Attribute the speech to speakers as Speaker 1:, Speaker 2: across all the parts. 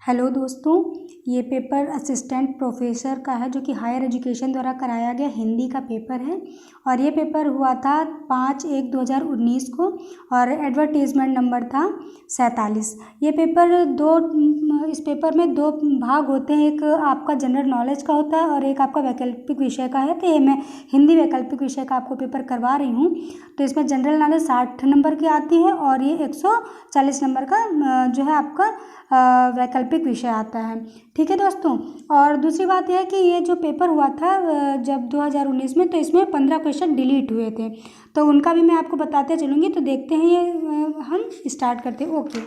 Speaker 1: Hello दोस्तों, ये paper assistant professor का है जो कि हायर एजुकेशन द्वारा कराया गया हिंदी का पेपर है। और ये पेपर हुआ था 5/1/2019 को और एडवर्टीज़मेंट नंबर था 47। ये पेपर इस पेपर में दो भाग होते हैं, एक आपका जनरल नॉलेज का होता है और एक आपका वैकल्पिक विषय का है। तो ये मैं हिंदी वैकल्पिक विषय का आपको पेपर करवा रही हूँ। तो इसमें जनरल नॉलेज 60 नंबर की आती है और ये 140 नंबर का जो है आपका वैकल्पिक विषय आता है। ठीक है दोस्तों। और दूसरी बात यह है कि ये जो पेपर हुआ था जब 2019 में, तो इसमें 15 क्वेश्चन डिलीट हुए थे, तो उनका भी मैं आपको बताते चलूँगी। तो देखते हैं, ये हम स्टार्ट करते हैं। ओके,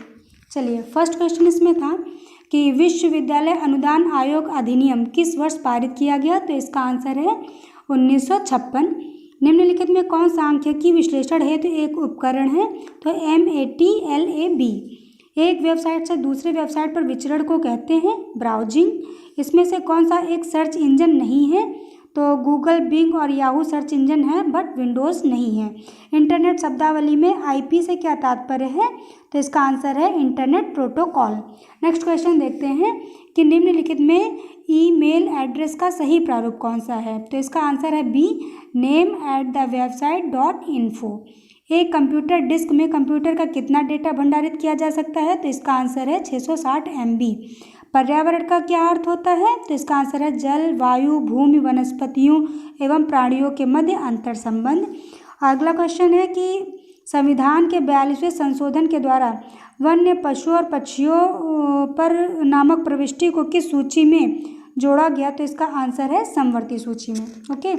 Speaker 1: चलिए। फर्स्ट क्वेश्चन इसमें था कि विश्वविद्यालय अनुदान आयोग अधिनियम किस वर्ष पारित किया गया। तो इसका आंसर है 1956। निम्नलिखित में कौन सांख्यिकी विश्लेषण हेतु एक उपकरण है। तो MATLAB। एक वेबसाइट से दूसरे वेबसाइट पर विचरण को कहते हैं ब्राउजिंग। इसमें से कौन सा एक सर्च इंजन नहीं है। तो गूगल, बिंग और याहू सर्च इंजन है बट विंडोज़ नहीं है। इंटरनेट शब्दावली में IP से क्या तात्पर्य है। तो इसका आंसर है इंटरनेट प्रोटोकॉल। नेक्स्ट क्वेश्चन देखते हैं कि निम्नलिखित में ईमेल एड्रेस का सही प्रारूप कौन सा है। तो इसका आंसर है B, name@thewebsite.info। एक कंप्यूटर डिस्क में कंप्यूटर का कितना डेटा भंडारित किया जा सकता है। तो इसका आंसर है 660 MB। पर्यावरण का क्या अर्थ होता है। तो इसका आंसर है जल, वायु, भूमि, वनस्पतियों एवं प्राणियों के मध्य अंतर संबंध। अगला क्वेश्चन है कि संविधान के 42वें संशोधन के द्वारा वन्य पशु और पक्षियों पर नामक प्रविष्टि को किस सूची में जोड़ा गया। तो इसका आंसर है समवर्ती सूची में। ओके,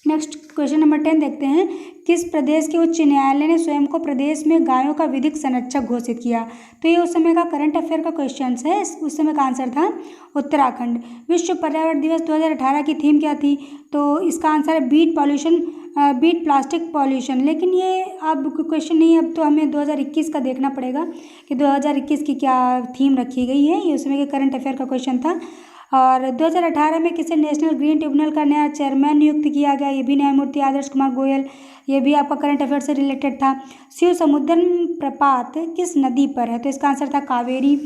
Speaker 1: नेक्स्ट क्वेश्चन नंबर 10 देखते हैं। किस प्रदेश के उच्च न्यायालय ने स्वयं को प्रदेश में गायों का विधिक संरक्षक घोषित किया। तो ये उस समय का करंट अफेयर का क्वेश्चन है। उस समय का आंसर था उत्तराखंड। विश्व पर्यावरण दिवस 2018 की थीम क्या थी। तो इसका आंसर है बीट प्लास्टिक पॉल्यूशन। लेकिन ये अब क्वेश्चन नहीं, अब तो हमें 2021 का देखना पड़ेगा कि 2021 की क्या थीम रखी गई है। ये उस समय के करंट अफेयर का क्वेश्चन था। और 2018 में किसे नेशनल ग्रीन ट्रिब्यूनल का नया चेयरमैन नियुक्त किया गया। ये भी न्यायमूर्ति आदर्श कुमार गोयल। ये भी आपका करंट अफेयर से रिलेटेड था। शिव समुद्रम प्रपात किस नदी पर है। तो इसका आंसर था कावेरी।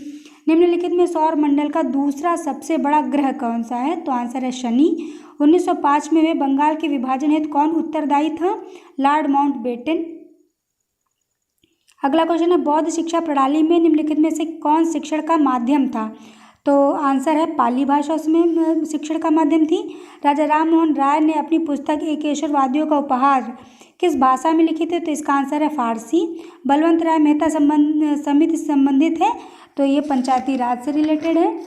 Speaker 1: निम्नलिखित में सौर मंडल का दूसरा सबसे बड़ा ग्रह कौन सा है। तो आंसर है शनि। 1905 में बंगाल के विभाजन हेतु कौन उत्तरदायी था। Lord Mountbatten. अगला क्वेश्चन है बौद्ध शिक्षा प्रणाली में निम्नलिखित में से कौन शिक्षण का माध्यम था। तो आंसर है पाली भाषा उसमें शिक्षण का माध्यम थी। राजा राम मोहन राय ने अपनी पुस्तक एकेश्वरवादियों का उपहार किस भाषा में लिखी थी। तो इसका आंसर है फारसी। बलवंत राय मेहता समिति संबंधित है। तो ये पंचायती राज से रिलेटेड है।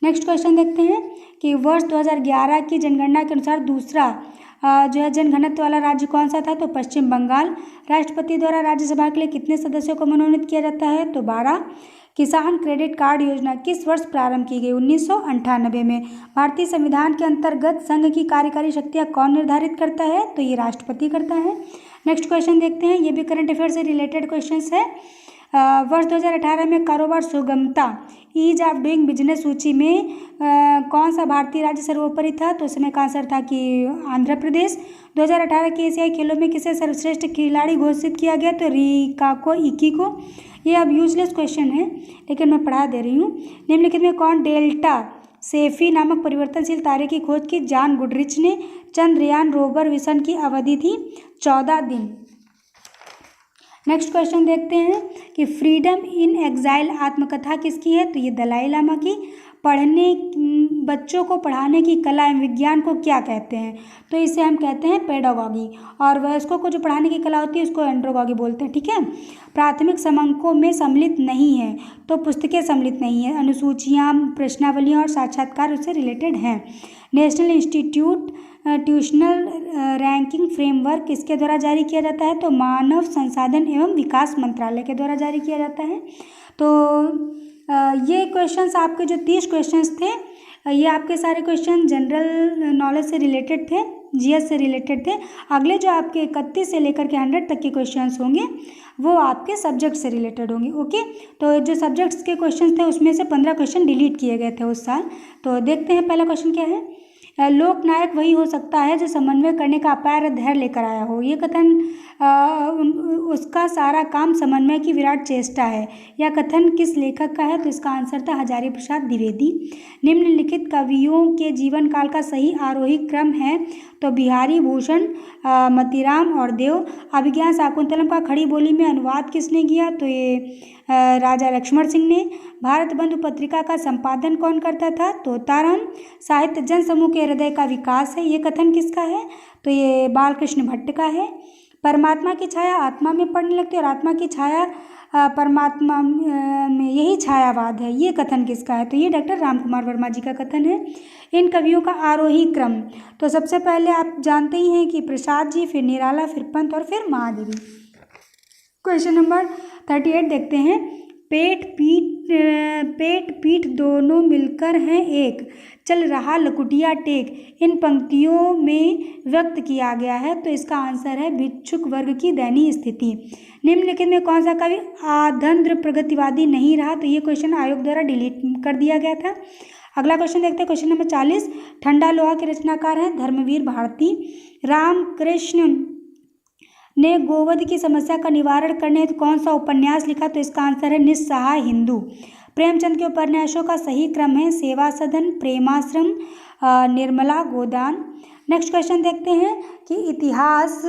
Speaker 1: नेक्स्ट क्वेश्चन देखते हैं कि वर्ष 2011 की जनगणना के अनुसार दूसरा जो है जनघनत्व वाला राज्य कौन सा था। तो पश्चिम बंगाल। राष्ट्रपति द्वारा राज्यसभा के लिए कितने सदस्यों को मनोनीत किया जाता है। तो 12। किसान क्रेडिट कार्ड योजना किस वर्ष प्रारंभ की गई। 1998 में। भारतीय संविधान के अंतर्गत संघ की कार्यकारी शक्तियाँ कौन निर्धारित करता है। तो ये राष्ट्रपति करता है। नेक्स्ट क्वेश्चन देखते हैं, ये भी करंट अफेयर से रिलेटेड क्वेश्चन है। वर्ष 2018 में कारोबार सुगमता ईज ऑफ डूइंग बिजनेस सूची में कौन सा भारतीय राज्य सर्वोपरि था। तो उसमें का आंसर था कि आंध्र प्रदेश। 2018 के एशियाई खेलों में किसे सर्वश्रेष्ठ खिलाड़ी घोषित किया गया। तो रिकाको इकी को। ये अब यूजलेस क्वेश्चन है लेकिन मैं पढ़ा दे रही हूँ। निम्नलिखित में कौन डेल्टा सेफी नामक परिवर्तनशील तारे की खोज की। जॉन गुडरिच ने। चंद्रयान रोवर मिशन की अवधि थी 14 दिन। नेक्स्ट क्वेश्चन देखते हैं कि फ्रीडम इन एग्जाइल आत्मकथा किसकी है। तो ये दलाई लामा की। बच्चों को पढ़ाने की कला एवं विज्ञान को क्या कहते हैं। तो इसे हम कहते हैं पेडागॉगी। और वयस्कों को जो पढ़ाने की कला होती है उसको एंड्रोगॉगी बोलते हैं। ठीक है। प्राथमिक समंकों में सम्मिलित नहीं है। तो पुस्तकें सम्मिलित नहीं है। अनुसूचियाँ, प्रश्नावलियाँ और साक्षात्कार उससे रिलेटेड हैं। नेशनल इंस्टीट्यूट ट्यूशनल रैंकिंग फ्रेमवर्क किसके द्वारा जारी किया जाता है। तो मानव संसाधन एवं विकास मंत्रालय के द्वारा जारी किया जाता है। तो ये क्वेश्चंस आपके जो 30 क्वेश्चंस थे, ये आपके सारे क्वेश्चन जनरल नॉलेज से रिलेटेड थे, GS से रिलेटेड थे। अगले जो आपके 31 से लेकर के 100 तक के क्वेश्चंस होंगे वो आपके सब्जेक्ट से रिलेटेड होंगे। ओके, तो जो सब्जेक्ट्स के क्वेश्चंस थे उसमें से 15 क्वेश्चन डिलीट किए गए थे उस साल। तो देखते हैं पहला क्वेश्चन क्या है। लोकनायक वही हो सकता है जो समन्वय करने का अपार धैर्य लेकर आया हो। ये कथन उसका सारा काम समन्वय की विराट चेष्टा है। यह कथन किस लेखक का है? तो इसका आंसर था हजारी प्रसाद द्विवेदी। निम्नलिखित कवियों के जीवन काल का सही आरोही क्रम है तो बिहारी भूषण, मतीराम और देव। अभिज्ञान शाकुंतलम का खड़ी बोली में अनुवाद किसने किया? तो ये राजा लक्ष्मण सिंह ने। भारत बंधु पत्रिका का संपादन कौन करता था? तो ताराम। साहित्य जन समूह के हृदय का विकास है, ये कथन किसका है? तो ये बालकृष्ण भट्ट का है। परमात्मा की छाया आत्मा में पड़ने लगती है और आत्मा की छाया परमात्मा में, यही छायावाद है, ये कथन किसका है? तो ये डॉक्टर रामकुमार वर्मा जी का कथन है। इन कवियों का आरोही क्रम, तो सबसे पहले आप जानते ही हैं कि प्रसाद जी, फिर निराला, फिर पंत और फिर महादेवी। क्वेश्चन नंबर 38 देखते हैं। पेट पीठ दोनों मिलकर हैं एक, चल रहा लकुटिया टेक, इन पंक्तियों में व्यक्त किया गया है। तो इसका आंसर है भिक्षुक वर्ग की दयनीय स्थिति। निम्नलिखित में कौन सा कवि आधंध्र प्रगतिवादी नहीं रहा? तो ये क्वेश्चन आयोग द्वारा डिलीट कर दिया गया था। अगला क्वेश्चन देखते हैं, क्वेश्चन नंबर 40। ठंडा लोहा के रचनाकार हैं धर्मवीर भारती। रामकृष्ण ने गोवध की समस्या का निवारण करने हेतु कौन सा उपन्यास लिखा? तो इसका आंसर है निस्सहाय हिंदू। प्रेमचंद के उपन्यासों का सही क्रम है सेवा सदन, प्रेमाश्रम, निर्मला गोदान। नेक्स्ट क्वेश्चन देखते हैं कि इतिहास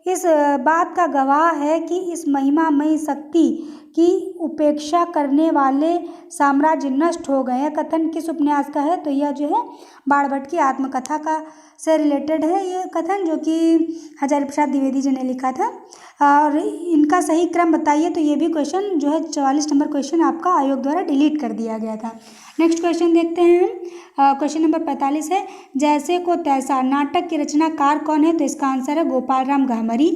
Speaker 1: इस बात का गवाह है कि इस महिमामयी शक्ति की उपेक्षा करने वाले साम्राज्य नष्ट हो गए। यह कथन किस उपन्यास का है? तो यह जो है बाणभट्ट की आत्मकथा का से रिलेटेड है ये कथन, जो कि हजारी प्रसाद द्विवेदी जी ने लिखा था। और इनका सही क्रम बताइए। तो ये भी क्वेश्चन जो है 44 नंबर क्वेश्चन आपका आयोग द्वारा डिलीट कर दिया गया था। नेक्स्ट क्वेश्चन देखते हैं हम। क्वेश्चन नंबर 45 है, जैसे को तैसा नाटक के रचनाकार कौन है? तो इसका आंसर है गोपाल राम गहमरी।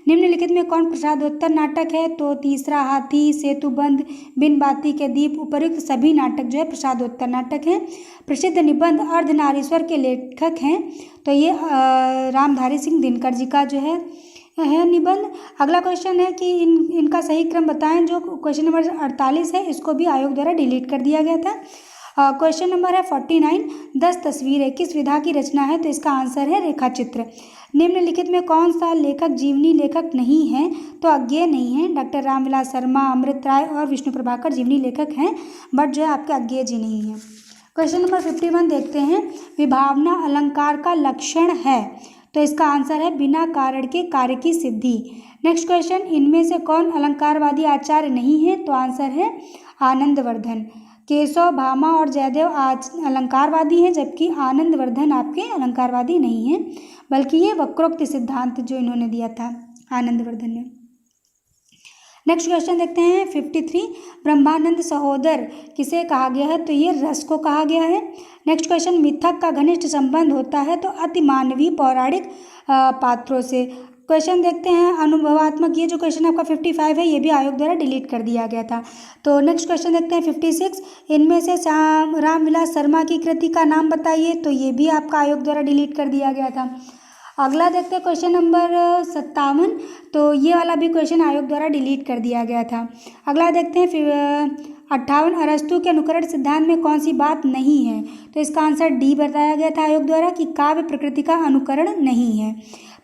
Speaker 1: निम्नलिखित में कौन प्रसादोत्तर नाटक है? तो तीसरा हाथी, सेतुबंध, बिन बाती के दीप, उपयुक्त सभी नाटक जो है प्रसादोत्तर नाटक हैं। प्रसिद्ध निबंध अर्धनारीश्वर के लेखक हैं तो ये रामधारी सिंह दिनकर जी का जो है निबंध। अगला क्वेश्चन है कि इनका सही क्रम बताएं। जो क्वेश्चन नंबर 48 है इसको भी आयोग द्वारा डिलीट कर दिया गया था। क्वेश्चन नंबर है 49। 10 तस्वीरें किस विधा की रचना है? तो इसका आंसर है रेखा चित्र। निम्नलिखित में कौन सा लेखक जीवनी लेखक नहीं है? तो अज्ञेय नहीं है। डॉक्टर रामविलास शर्मा, अमृत राय और विष्णु प्रभाकर जीवनी लेखक हैं, बट जो है आपके अज्ञेय जी नहीं है। क्वेश्चन नंबर 51 देखते हैं। विभावना अलंकार का लक्षण है? तो इसका आंसर है बिना कारण के कार्य की सिद्धि। नेक्स्ट क्वेश्चन, इनमें से कौन अलंकारवादी आचार्य नहीं है? तो आंसर है आनंदवर्धन। केशव, भामा और जयदेव आज अलंकारवादी हैं, जबकि आनंदवर्धन आपके अलंकारवादी नहीं हैं, बल्कि ये वक्रोक्ति सिद्धांत जो इन्होंने दिया था आनंदवर्धन ने। नेक्स्ट क्वेश्चन देखते हैं 53। ब्रह्मानंद सहोदर किसे कहा गया है? तो ये रस को कहा गया है। नेक्स्ट क्वेश्चन, मिथक का घनिष्ठ संबंध होता है तो अति मानवीय पौराणिक पात्रों से। क्वेश्चन देखते हैं अनुभवात्मक। ये जो क्वेश्चन आपका 55 है ये भी आयोग द्वारा डिलीट कर दिया गया था। तो नेक्स्ट क्वेश्चन देखते हैं 56। इनमें से रामविलास शर्मा की कृति का नाम बताइए। तो ये भी आपका आयोग द्वारा डिलीट कर दिया गया था। अगला देखते हैं क्वेश्चन नंबर 57। तो ये वाला भी क्वेश्चन आयोग द्वारा डिलीट कर दिया गया था। अगला देखते हैं 58। अरस्तु के अनुकरण सिद्धांत में कौन सी बात नहीं है? तो इसका आंसर डी बताया गया था आयोग द्वारा कि काव्य प्रकृति का अनुकरण नहीं है।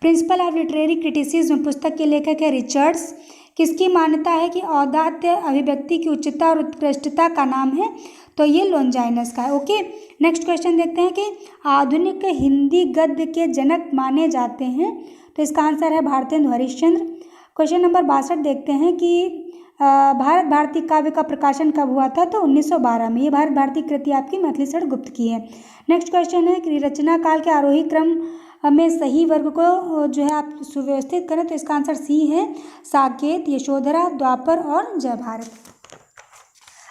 Speaker 1: प्रिंसिपल ऑफ लिटरेरी क्रिटिसिज्म पुस्तक के लेखक है रिचर्ड्स। किसकी मान्यता है कि औदात्य अभिव्यक्ति की उच्चता और उत्कृष्टता का नाम है? तो ये लॉन्जाइनस का है। ओके, नेक्स्ट क्वेश्चन देखते हैं कि आधुनिक हिंदी गद्य के जनक माने जाते हैं। तो इसका आंसर है भारतेंदु हरिश्चंद्र। क्वेश्चन नंबर 62 देखते हैं कि भारत भारती काव्य का प्रकाशन कब हुआ था? तो 1912 में। ये भारत भारती कृति आपकी मैथिलीशरण गुप्त की है। नेक्स्ट क्वेश्चन है कि रचना काल के आरोही क्रम में सही वर्ग को जो है आप सुव्यवस्थित करें। तो इसका आंसर सी है साकेत, यशोधरा, द्वापर और जय भारत।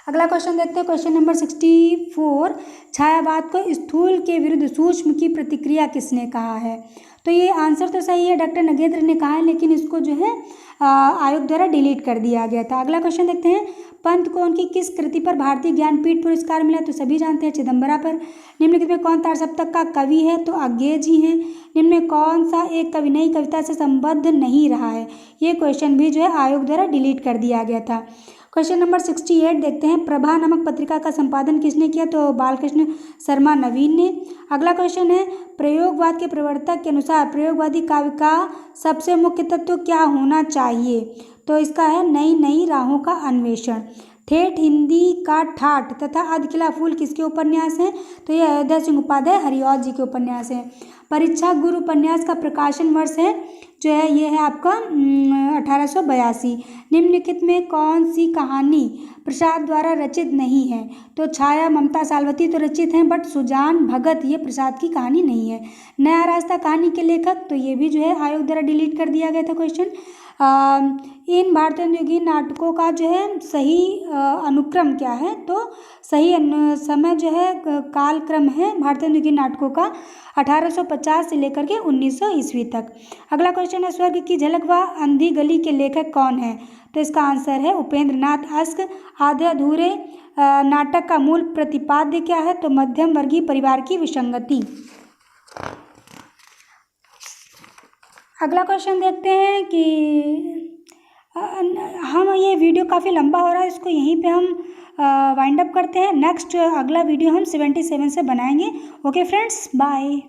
Speaker 1: अगला क्वेश्चन देखते हैं क्वेश्चन नंबर 64। छायावाद को स्थूल के विरुद्ध सूक्ष्म की प्रतिक्रिया किसने कहा है? तो ये आंसर तो सही है, डॉक्टर नगेंद्र ने कहा है, लेकिन इसको जो है आयोग द्वारा डिलीट कर दिया गया था। अगला क्वेश्चन देखते हैं पंत को उनकी किस कृति पर भारतीय ज्ञानपीठ पुरस्कार मिला? तो सभी जानते हैं चिदम्बरा पर। निम्नलिखित में कौन तार सप्तक का कवि है? तो अज्ञेय जी हैं। निम्न में कौन सा एक कवि नई कविता से संबद्ध नहीं रहा है? ये क्वेश्चन भी जो है आयोग द्वारा डिलीट कर दिया गया था। क्वेश्चन नंबर 68 देखते हैं। प्रभा नामक पत्रिका का संपादन किसने किया? तो बालकृष्ण शर्मा नवीन ने। अगला क्वेश्चन है, प्रयोगवाद के प्रवर्तक के अनुसार प्रयोगवादी काव्य का सबसे मुख्य तत्व क्या होना चाहिए? तो इसका है नई नई राहों का अन्वेषण। ठेठ हिंदी का ठाठ तथा अधखिला फूल किसके उपन्यास हैं? तो ये अयोध्या सिंह उपाध्याय हरिऔध जी के उपन्यास हैं। परीक्षा गुरु उपन्यास का प्रकाशन वर्ष है जो है ये है आपका 1882। निम्नलिखित में कौन सी कहानी प्रसाद द्वारा रचित नहीं है? तो छाया, ममता, साल्वती तो रचित हैं, बट सुजान भगत ये प्रसाद की कहानी नहीं है। नया रास्ता कहानी के लेखक, तो ये भी जो है आयोग द्वारा डिलीट कर दिया गया था क्वेश्चन। इन भारतीय नाटकों का जो है सही अनुक्रम क्या है? तो सही समय जो है कालक्रम है भारतीय नाटकों का 1850 से लेकर के 1900 ईस्वी तक। अगला क्वेश्चन है, स्वर्ग की झलक व अंधी गली के लेखक कौन है? तो इसका आंसर है उपेंद्र नाथ अश्क। आधे अधूरे नाटक का मूल प्रतिपाद्य क्या है? तो मध्यम वर्गीय परिवार की विसंगति। अगला क्वेश्चन देखते हैं कि हम ये वीडियो काफ़ी लंबा हो रहा है, इसको यहीं पे हम वाइंड अप करते हैं। नेक्स्ट अगला वीडियो हम 77 से बनाएंगे। Okay friends, bye.